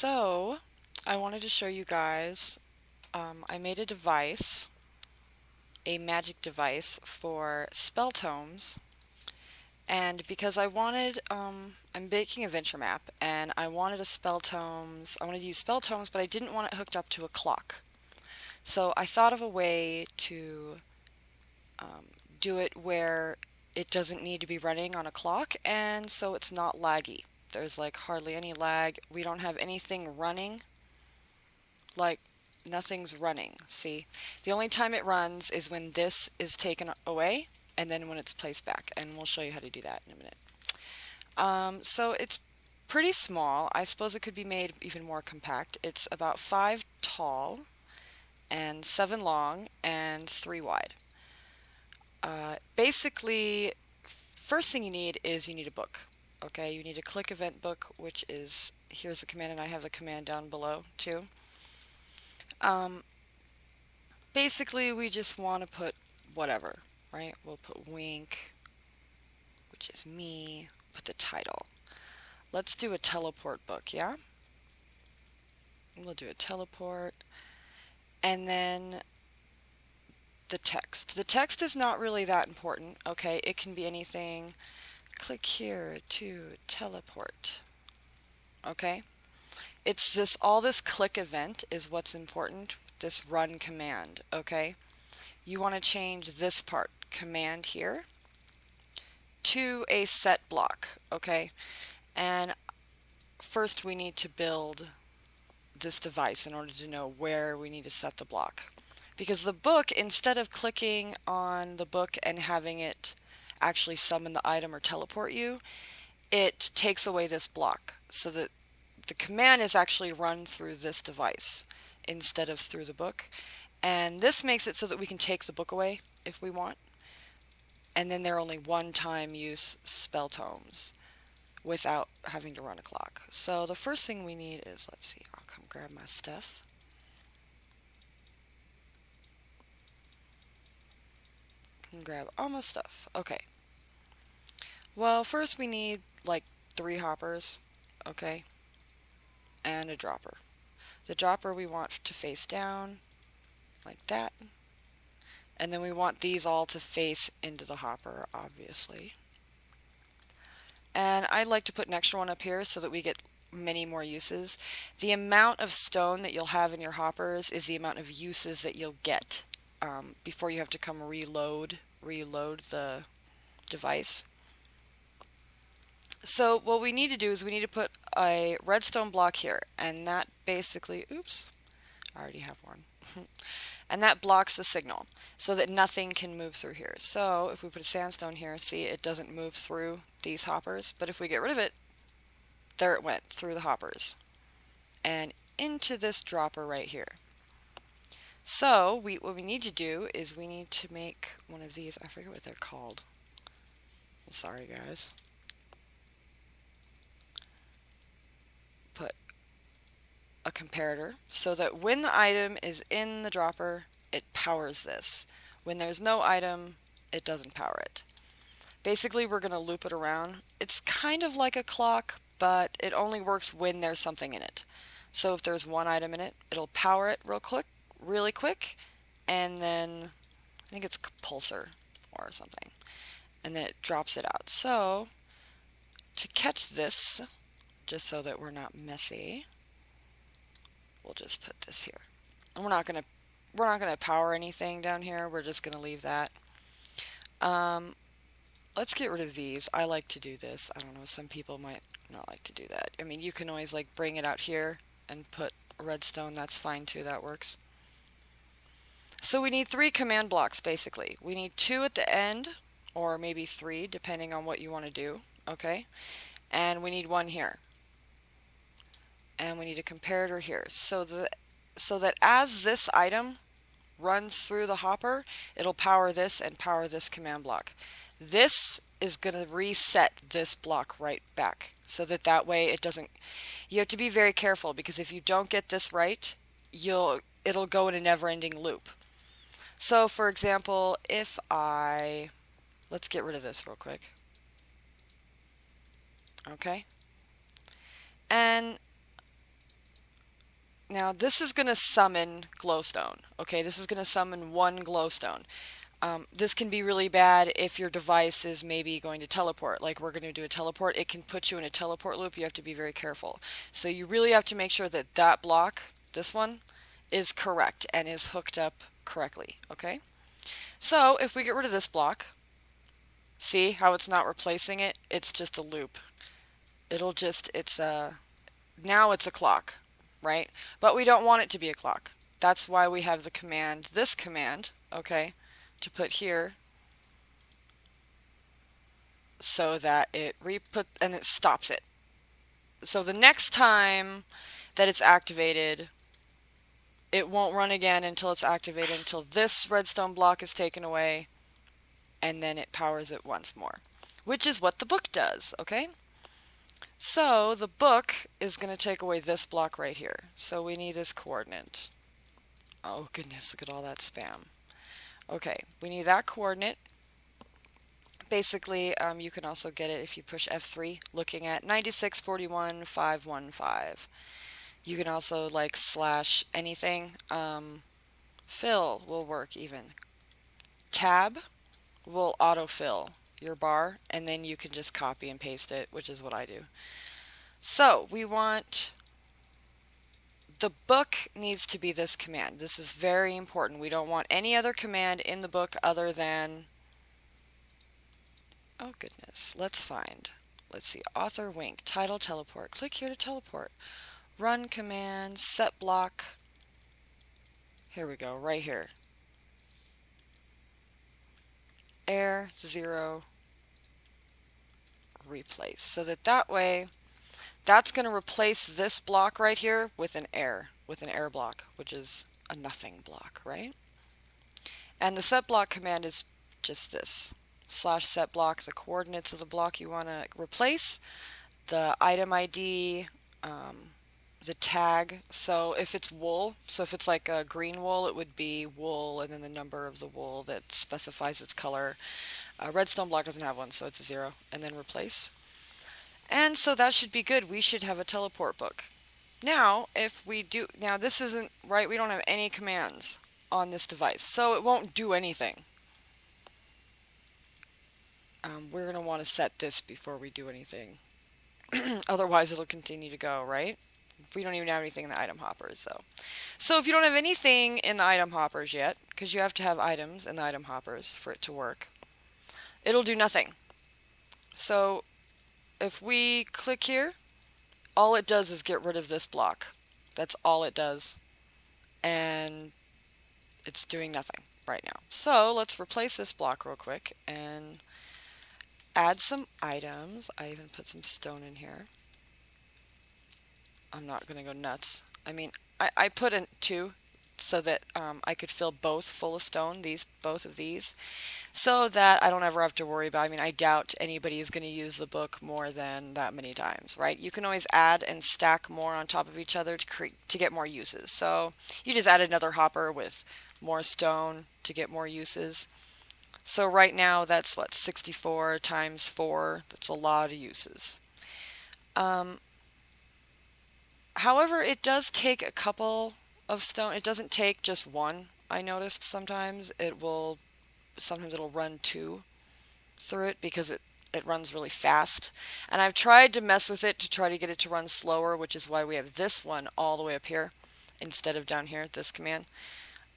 So, I wanted to show you guys, I made a device, a magic device for spell tomes, and because I wanted, I'm making a venture map, and I wanted I wanted to use spell tomes, but I didn't want it hooked up to a clock. So I thought of a way to do it where it doesn't need to be running on a clock, and so it's not laggy. There's like hardly any lag. We don't have anything running. Like, nothing's running. See, the only time it runs is when this is taken away and then when it's placed back, and we'll show you how to do that in a minute. So it's pretty small. I suppose it could be made even more compact. It's about 5 tall and 7 long and 3 wide. Basically, first thing you need is you need a book. Okay, you need a ClickEvent book, which is, here's the command, and I have the command down below too. Basically, we just want to put whatever, right? We'll put wink, which is me, put the title. Let's do a teleport book, yeah? We'll do a teleport. And then the text. The text is not really that important, okay? It can be anything. Click here to teleport, okay? It's this, all this click event is what's important, this run command, okay? You want to change this part, command here, to a set block, okay? And first we need to build this device in order to know where we need to set the block. Because the book, instead of clicking on the book and having it actually summon the item or teleport you, it takes away this block so that the command is actually run through this device instead of through the book. And this makes it so that we can take the book away if we want. And then they're only one-time use spell tomes without having to run a clock. So the first thing we need is, let's see, I'll come grab my stuff. And grab all my stuff. Okay. Well, first we need like 3 hoppers, okay, and a dropper. The dropper we want to face down, like that. And then we want these all to face into the hopper, obviously. And I'd like to put an extra one up here so that we get many more uses. The amount of stone that you'll have in your hoppers is the amount of uses that you'll get before you have to come reload the device. So what we need to do is we need to put a redstone block here, and that basically, oops, I already have one. And that blocks the signal so that nothing can move through here. So if we put a sandstone here, see, it doesn't move through these hoppers, but if we get rid of it, there it went through the hoppers and into this dropper right here. So what we need to do is we need to make one of these. I forget what they're called. Sorry, guys. Put a comparator so that when the item is in the dropper, it powers this. When there's no item, it doesn't power it. Basically, we're going to loop it around. It's kind of like a clock, but it only works when there's something in it. So if there's one item in it, it'll power it really quick, and then I think it's pulsar or something, and then it drops it out. So to catch this, just so that we're not messy, we'll just put this here. And we're not gonna power anything down here. We're just gonna leave that. Let's get rid of these. I like to do this. I don't know, some people might not like to do that. I mean, you can always like bring it out here and put redstone. That's fine too. That works. So we need 3 command blocks basically. We need 2 at the end, or maybe 3 depending on what you want to do. Okay, and we need 1 here. And we need a comparator here, so that as this item runs through the hopper, it'll power this and power this command block. This is going to reset this block right back, so that way it doesn't. You have to be very careful, because if you don't get this right, it'll go in a never-ending loop. So for example, if let's get rid of this real quick. Okay, and Now this is going to summon glowstone. Okay, this is going to summon one glowstone. This can be really bad if your device is maybe going to teleport, like we're going to do a teleport. It can put you in a teleport loop. You have to be very careful. So you really have to make sure that that block, this one, is correct and is hooked up correctly. Okay? So if we get rid of this block, see how it's not replacing it? It's just a loop. It'll just, now it's a clock, right? But we don't want it to be a clock. That's why we have the command, this command, okay, to put here so that it and it stops it. So the next time that it's activated, it won't run again until it's activated, until this redstone block is taken away, and then it powers it once more, which is what the book does, okay? So the book is going to take away this block right here. So we need this coordinate. Oh goodness, look at all that spam. Okay, we need that coordinate. Basically, you can also get it if you push F3, looking at 9641.515. You can also like slash anything. Fill will work even. Tab will autofill your bar, and then you can just copy and paste it, which is what I do. So we want, the book needs to be this command. This is very important. We don't want any other command in the book other than, oh goodness, let's see, author wink, title teleport, click here to teleport, run command, set block, here we go, right here, air 0 replace, so that way that's going to replace this block right here with an air block, which is a nothing block, right? And the set block command is just this, /set block, the coordinates of the block you want to replace, the item ID, the tag. So if it's wool, so if it's like a green wool, it would be wool and then the number of the wool that specifies its color. Redstone block doesn't have one, so it's a 0, and then replace. And so that should be good. We should have a teleport book. Now, if we do, now this isn't right, we don't have any commands on this device, so it won't do anything. We're going to want to set this before we do anything. Otherwise, it'll continue to go, right? We don't even have anything in the item hoppers, so if you don't have anything in the item hoppers yet, because you have to have items in the item hoppers for it to work, it'll do nothing. So if we click here, all it does is get rid of this block. That's all it does. And it's doing nothing right now. So let's replace this block real quick and add some items. I even put some stone in here. I'm not going to go nuts. I mean, I put in 2 so that I could fill both full of stone, both of these, so that I don't ever have to worry about, I mean, I doubt anybody is going to use the book more than that many times, right? You can always add and stack more on top of each other to get more uses. So you just add another hopper with more stone to get more uses. So right now that's what, 64 times 4, that's a lot of uses. However, it does take a couple of stone. It doesn't take just one. I noticed sometimes it'll run 2 through it because it runs really fast. And I've tried to mess with it to try to get it to run slower, which is why we have this one all the way up here instead of down here, this command,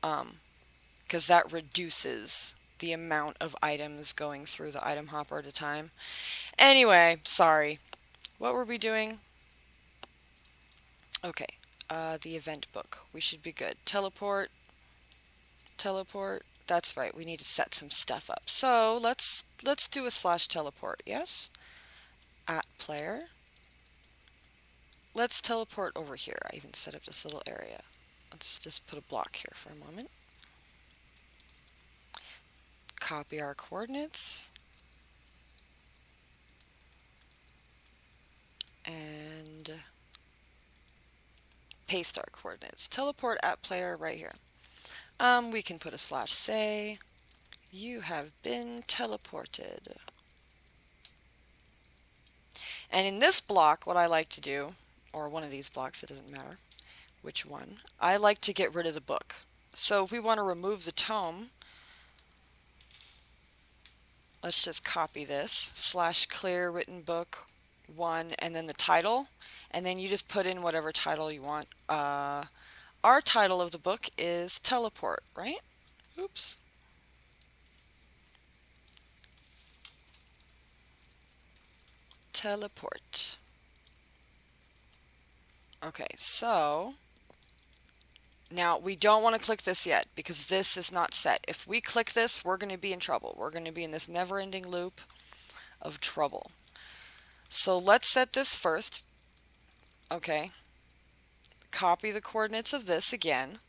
because that reduces the amount of items going through the item hopper at a time. Anyway, sorry. What were we doing? Okay, the event book. We should be good. Teleport. That's right. We need to set some stuff up. So let's do a /teleport. Yes. @player. Let's teleport over here. I even set up this little area. Let's just put a block here for a moment. Copy our coordinates. And paste our coordinates. Teleport @player right here. We can put a /say. You have been teleported. And in this block, what I like to do, or one of these blocks, it doesn't matter, which one? I like to get rid of the book. So if we want to remove the tome, let's just copy this, /clear written book 1, and then the title, and then you just put in whatever title you want. Our title of the book is Teleport, right? Oops. Teleport. Okay, so now we don't want to click this yet because this is not set. If we click this, we're going to be in trouble. We're going to be in this never-ending loop of trouble. So let's set this first. Okay. Copy the coordinates of this again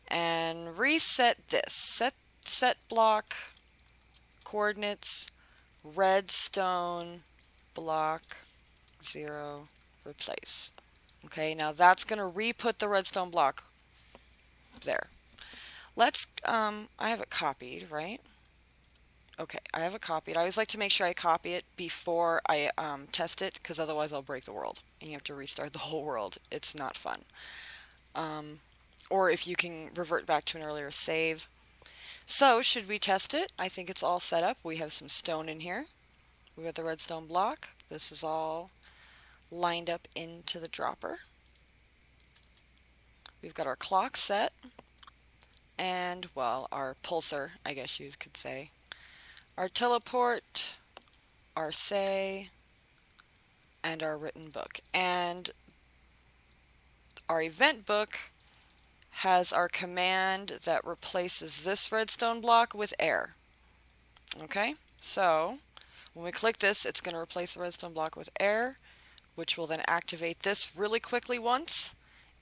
and reset this. Set block coordinates redstone block 0 replace. Okay, now that's going to re-put the redstone block there. Let's I have it copied, right? Okay, I have it copied. I always like to make sure I copy it before I test it, because otherwise I'll break the world and you have to restart the whole world. It's not fun. Or if you can revert back to an earlier save. So should we test it? I think it's all set up. We have some stone in here. We've got the redstone block. This is all lined up into the dropper. We've got our clock set. And, well, our pulsar, I guess you could say. Our teleport, our say, and our written book. And our event book has our command that replaces this redstone block with air. Okay, so when we click this, it's going to replace the redstone block with air, which will then activate this really quickly once,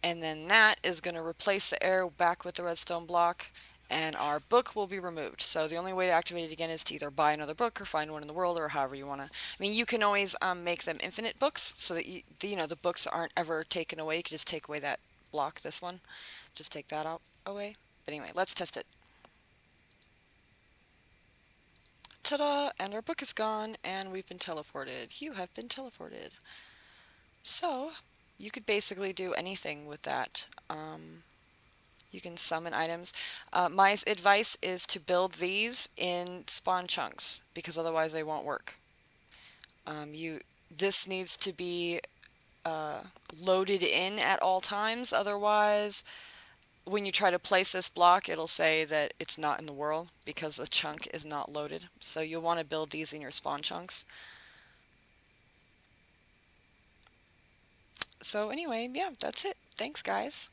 and then that is going to replace the air back with the redstone block, and our book will be removed. So the only way to activate it again is to either buy another book or find one in the world, or however you want to. I mean, you can always make them infinite books so that the books aren't ever taken away. You can just take away that block, this one. Just take that out away. But anyway, let's test it. Ta-da! And our book is gone, and we've been teleported. You have been teleported. So you could basically do anything with that. You can summon items. My advice is to build these in spawn chunks, because otherwise they won't work. This needs to be loaded in at all times, otherwise when you try to place this block, it'll say that it's not in the world because the chunk is not loaded. So you'll want to build these in your spawn chunks. So anyway, yeah, that's it. Thanks, guys.